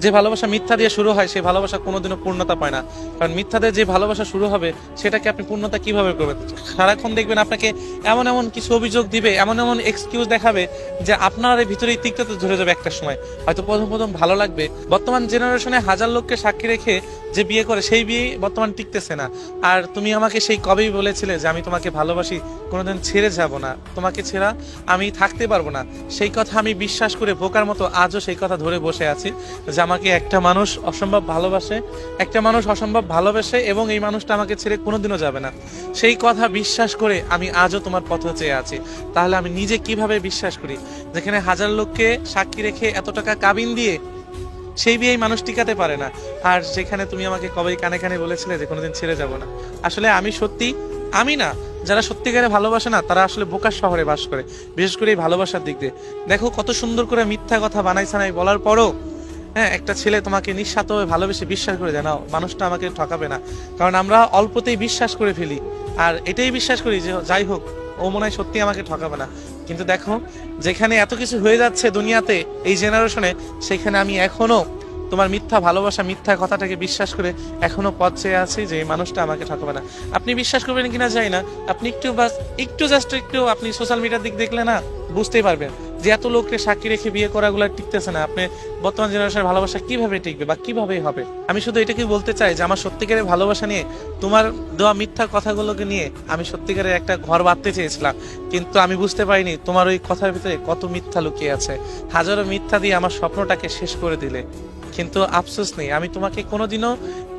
যে ভালোবাসা মিথ্যা দিয়ে শুরু হয় সেই ভালোবাসা কোনোদিনও পূর্ণতা পায় না। কারণ মিথ্যা দিয়ে যে ভালোবাসা শুরু হবে সেটাকে আপনি পূর্ণতা কিভাবে করবেন? সারাক্ষণ দেখবেন আপনাকে এমন এমন কিছু অভিযোগ দিবে, এমন এমন এক্সকিউজ দেখাবে যে আপনার এই ভিতরেই তিক্ততা ধরে যাবে একটা সময়। হয়তো প্রথম প্রথম ভালো লাগবে। বর্তমান জেনারেশনে হাজার লোককে সাক্ষী রেখে যে বিয়ে করে সেই বিয়ে বর্তমান টিকতেছে না। আর তুমি আমাকে সেই কবেই বলেছিলে যে আমি তোমাকে ভালোবাসি, কোনোদিন ছেড়ে যাব না, তোমাকে ছেড়া আমি থাকতে পারবো না। সেই কথা আমি বিশ্বাস করে বোকার মতো আজও সেই কথা ধরে বসে আছি যে আমাকে একটা মানুষ অসম্ভব ভালোবাসে, একটা মানুষ অসম্ভব ভালোবাসে এবং এই মানুষটা আমাকে ছেড়ে কোনোদিনও যাবে না। সেই কথা বিশ্বাস করে আমি আজও তোমার পথে চেয়ে আছি। তাহলে আমি নিজে কিভাবে বিশ্বাস করি যেখানে হাজার লোককে সাক্ষী রেখে এত টাকা কাবিন দিয়ে সেই বিয়ে মানুষ টিকাতে পারে না, আর যেখানে তুমি আমাকে কবেই কানে কানে বলেছিলে যে কোনোদিন ছেড়ে যাব না। আসলে আমি সত্যি, আমি না, যারা সত্যিকারে ভালোবাসে না তারা আসলে বোকার শহরে বাস করে, বিশেষ করে এই ভালোবাসার দিক দিয়ে। দেখো কত সুন্দর করে মিথ্যা কথা বানাই সানাই বলার পরও হ্যাঁ একটা ছেলে তোমাকে নিঃস্বার্থভাবে ভালোবেসে বিশ্বাস করে জানাও মানুষটা আমাকে ঠকাবে না। কারণ আমরা অল্পতেই বিশ্বাস করে ফেলি, আর এটাই বিশ্বাস করি যে যাই হোক ও মনে হয় সত্যি আমাকে ঠকাবে না। কিন্তু দেখো যেখানে এত কিছু হয়ে যাচ্ছে দুনিয়াতে এই জেনারেশনে, সেখানে আমি এখনো তোমার মিথ্যা ভালোবাসা মিথ্যা কথাটাকে বিশ্বাস করে এখনো পথ চেয়ে আছি যে এই মানুষটা আমাকে ঠকাবে না। আপনি বিশ্বাস করবেন কিনা জানি না, আপনি একটু বাস একটু জাস্ট একটু আপনি সোশ্যাল মিডিয়ার দিক দেখলে না বুঝতেই পারবেন যে এত লোককে সাক্ষী রেখে বিয়ে করাগুলো টিকতেছে না। আপনি বর্তমান জেনারেশনের ভালোবাসা কিভাবে টিকবে বা কিভাবে হবে? আমি শুধু এটাকে বলতে চাই যে আমার সত্যিকারের ভালোবাসা নিয়ে তোমার দেওয়া মিথ্যা কথাগুলোকে নিয়ে আমি সত্যিকারের একটা ঘর বাঁধতে চেয়েছিলাম, কিন্তু আমি বুঝতে পারিনি তোমার ওই কথার ভিতরে কত মিথ্যা লুকিয়ে আছে। হাজারো মিথ্যা দিয়ে আমার স্বপ্নটাকে শেষ করে দিলে, কিন্তু আফসোস নেই, আমি তোমাকে কোনোদিনও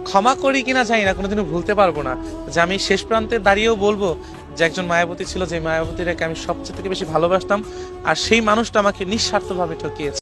ক্ষমা করি কিনা জানি না, কোনোদিনও ভুলতে পারবো না যে আমি শেষ প্রান্তে দাঁড়িয়েও বলবো যে একজন মায়াবতী ছিল, যে মায়াবতীটাকে আমি সবচেয়ে থেকে বেশি ভালোবাসতাম, আর সেই মানুষটা আমাকে নিঃস্বার্থভাবে ঠকিয়েছে।